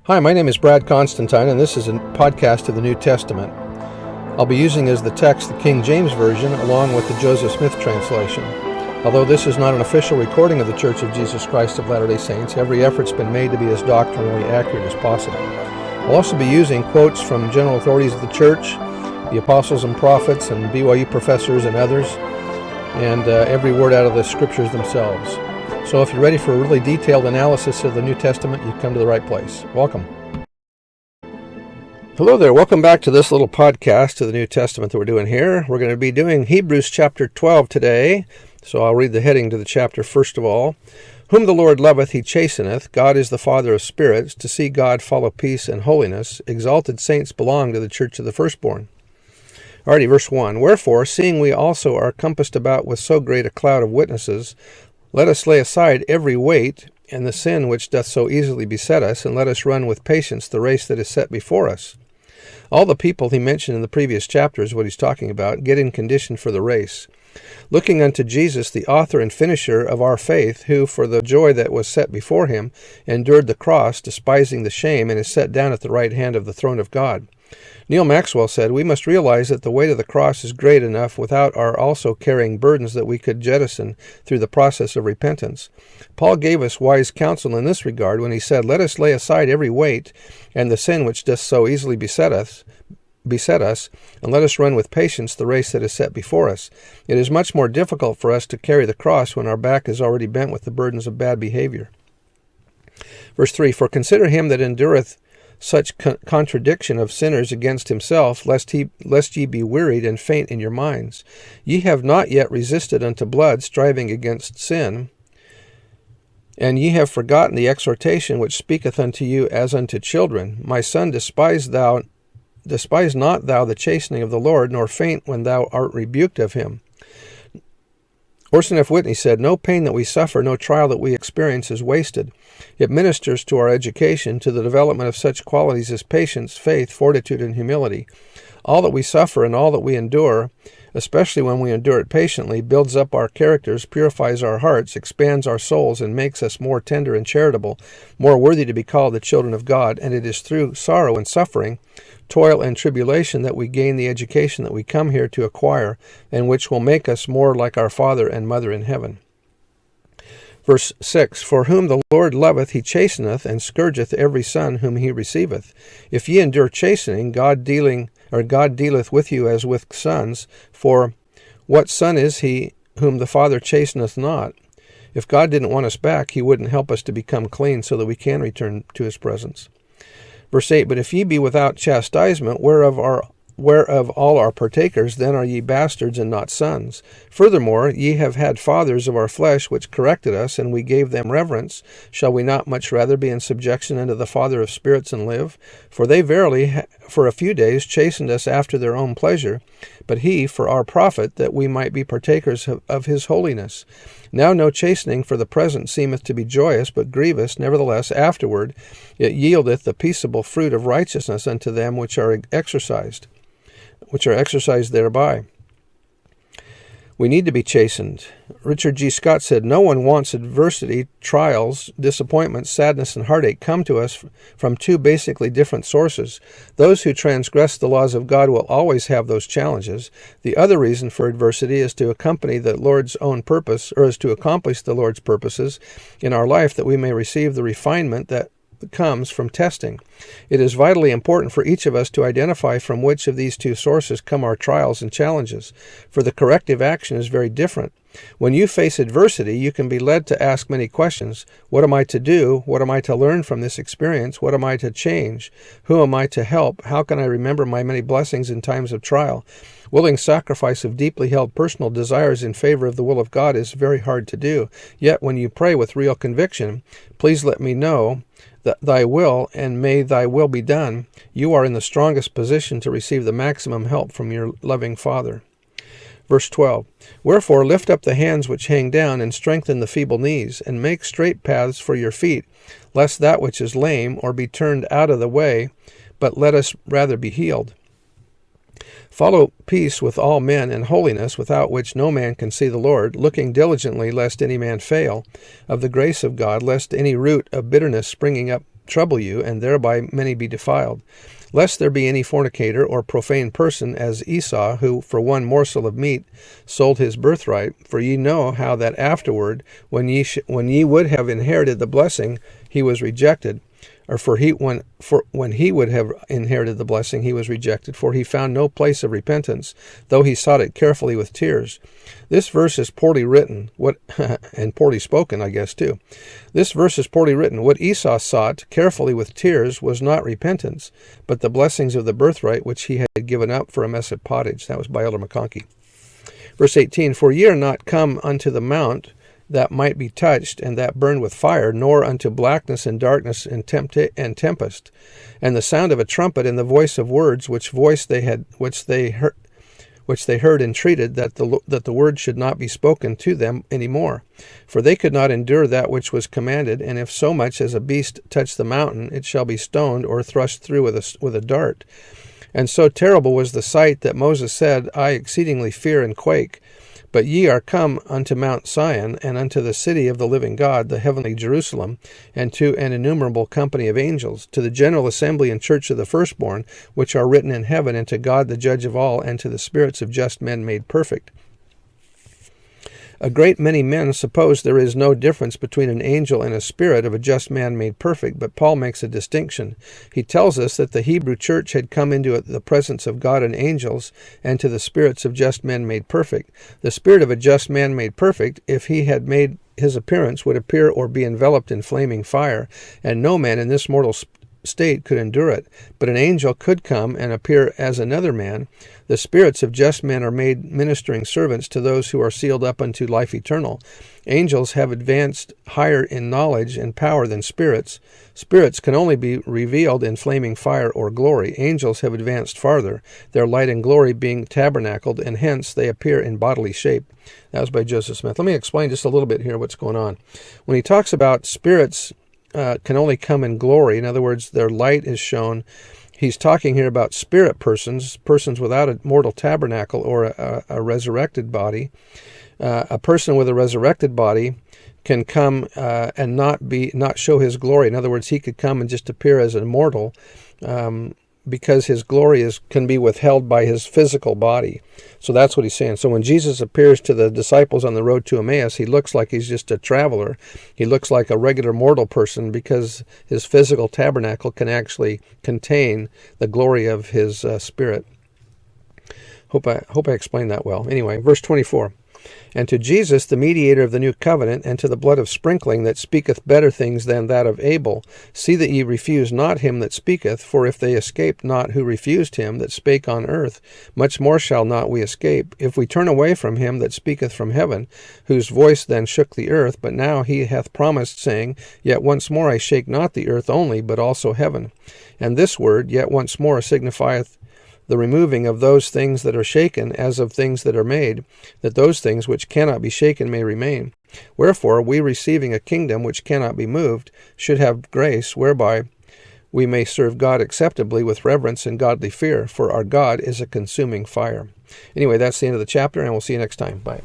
Hi, my name is Brad Constantine, and this is a podcast of the New Testament. I'll be using as the text the King James Version along with the Joseph Smith translation. Although this is not an official recording of the Church of Jesus Christ of Latter-day Saints, every effort's been made to be as doctrinally accurate as possible. I'll also be using quotes from general authorities of the Church, the apostles and prophets, and BYU professors and others, and every word out of the Scriptures themselves. So if you're ready for a really detailed analysis of the New Testament, you've come to the right place. Welcome. Hello there. Welcome back to this little podcast of the New Testament that we're doing here. We're going to be doing Hebrews chapter 12 today. So I'll read the heading to the chapter first of all. Whom the Lord loveth, he chasteneth. God is the Father of spirits. To see God follow peace and holiness. Exalted saints belong to the church of the firstborn. Alrighty, verse 1. Wherefore, seeing we also are compassed about with so great a cloud of witnesses, let us lay aside every weight and the sin which doth so easily beset us, and let us run with patience the race that is set before us. All the people he mentioned in the previous chapters, what he's talking about, get in condition for the race. Looking unto Jesus, the author and finisher of our faith, who for the joy that was set before him endured the cross, despising the shame, and is set down at the right hand of the throne of God. Neil Maxwell said, we must realize that the weight of the cross is great enough without our also carrying burdens that we could jettison through the process of repentance. Paul gave us wise counsel in this regard when he said, let us lay aside every weight and the sin which doth so easily beset us, and let us run with patience the race that is set before us. It is much more difficult for us to carry the cross when our back is already bent with the burdens of bad behavior. Verse 3, for consider him that endureth such contradiction of sinners against himself, lest ye be wearied and faint in your minds. Ye have not yet resisted unto blood, striving against sin, and ye have forgotten the exhortation which speaketh unto you as unto children. My son, despise not thou the chastening of the Lord, nor faint when thou art rebuked of him. Orson F. Whitney said, no pain that we suffer, no trial that we experience is wasted. It ministers to our education, to the development of such qualities as patience, faith, fortitude, and humility. All that we suffer and all that we endure, especially when we endure it patiently, builds up our characters, purifies our hearts, expands our souls, and makes us more tender and charitable, more worthy to be called the children of God. And it is through sorrow and suffering, toil and tribulation that we gain the education that we come here to acquire, and which will make us more like our Father and Mother in heaven. Verse 6, for whom the Lord loveth, he chasteneth, and scourgeth every son whom he receiveth. If ye endure chastening, God dealeth with you as with sons. For what son is he whom the Father chasteneth not? If God didn't want us back, he wouldn't help us to become clean so that we can return to his presence. Verse 8, but if ye be without chastisement, whereof all are partakers, then are ye bastards and not sons. Furthermore, ye have had fathers of our flesh which corrected us, and we gave them reverence. Shall we not much rather be in subjection unto the Father of spirits and live? For they verily for a few days chastened us after their own pleasure, but he for our profit, that we might be partakers of his holiness. Now no chastening for the present seemeth to be joyous, but grievous. Nevertheless afterward it yieldeth the peaceable fruit of righteousness unto them which are exercised thereby. We need to be chastened. Richard G. Scott said, no one wants adversity, trials, disappointments, sadness, and heartache come to us from two basically different sources. Those who transgress the laws of God will always have those challenges. The other reason for adversity is to accompany the Lord's own purpose, or is to accomplish the Lord's purposes in our life, that we may receive the refinement that comes from testing. It is vitally important for each of us to identify from which of these two sources come our trials and challenges, for the corrective action is very different. When you face adversity, you can be led to ask many questions. What am I to do? What am I to learn from this experience? What am I to change? Who am I to help? How can I remember my many blessings in times of trial? Willing sacrifice of deeply held personal desires in favor of the will of God is very hard to do. Yet when you pray with real conviction, please let me know that thy will, and may thy will be done, you are in the strongest position to receive the maximum help from your loving Father. Verse 12, wherefore lift up the hands which hang down, and strengthen the feeble knees, and make straight paths for your feet, lest that which is lame or be turned out of the way, but let us rather be healed. Follow peace with all men and holiness, without which no man can see the Lord, looking diligently lest any man fail, of the grace of God, lest any root of bitterness springing up trouble you, and thereby many be defiled. Lest there be any fornicator or profane person as Esau, who for one morsel of meat sold his birthright. For ye know how that afterward, when ye would have inherited the blessing, he was rejected. Or when he would have inherited the blessing, he was rejected, for he found no place of repentance, though he sought it carefully with tears. This verse is poorly written, and poorly spoken, I guess, too. This verse is poorly written. What Esau sought carefully with tears was not repentance, but the blessings of the birthright which he had given up for a mess of pottage. That was by Elder McConkie. Verse 18, For ye are not come unto the mount that might be touched, and that burned with fire, nor unto blackness and darkness and tempest, and the sound of a trumpet and the voice of words, which they heard entreated that the word should not be spoken to them any more. For they could not endure that which was commanded, and if so much as a beast touch the mountain, it shall be stoned or thrust through with a dart. And so terrible was the sight that Moses said, I exceedingly fear and quake. But ye are come unto Mount Sion, and unto the city of the living God, the heavenly Jerusalem, and to an innumerable company of angels, to the general assembly and church of the firstborn, which are written in heaven, and to God the judge of all, and to the spirits of just men made perfect. A great many men suppose there is no difference between an angel and a spirit of a just man made perfect, but Paul makes a distinction. He tells us that the Hebrew church had come into the presence of God and angels, and to the spirits of just men made perfect. The spirit of a just man made perfect, if he had made his appearance, would appear or be enveloped in flaming fire, and no man in this mortal state could endure it. But an angel could come and appear as another man. The spirits of just men are made ministering servants to those who are sealed up unto life eternal. Angels have advanced higher in knowledge and power than spirits. Spirits can only be revealed in flaming fire or glory. Angels have advanced farther, their light and glory being tabernacled, and hence they appear in bodily shape. That was by Joseph Smith. Let me explain just a little bit here what's going on. When he talks about spirits can only come in glory, in other words, their light is shown, he's talking here about spirit persons without a mortal tabernacle or a resurrected body. A person with a resurrected body can come and not show his glory. In other words, he could come and just appear as an immortal because his glory can be withheld by his physical body. So that's what he's saying. So when Jesus appears to the disciples on the road to Emmaus, he looks like he's just a traveler. He looks like a regular mortal person because his physical tabernacle can actually contain the glory of his spirit. Hope I explained that well. Anyway, verse 24. And to Jesus, the mediator of the new covenant, and to the blood of sprinkling that speaketh better things than that of Abel, see that ye refuse not him that speaketh, for if they escaped not who refused him that spake on earth, much more shall not we escape, if we turn away from him that speaketh from heaven, whose voice then shook the earth, but now he hath promised, saying, Yet once more I shake not the earth only, but also heaven. And this word, yet once more, signifieth the removing of those things that are shaken, as of things that are made, that those things which cannot be shaken may remain. Wherefore, we receiving a kingdom which cannot be moved, should have grace, whereby we may serve God acceptably with reverence and godly fear, for our God is a consuming fire. Anyway, that's the end of the chapter, and we'll see you next time. Bye.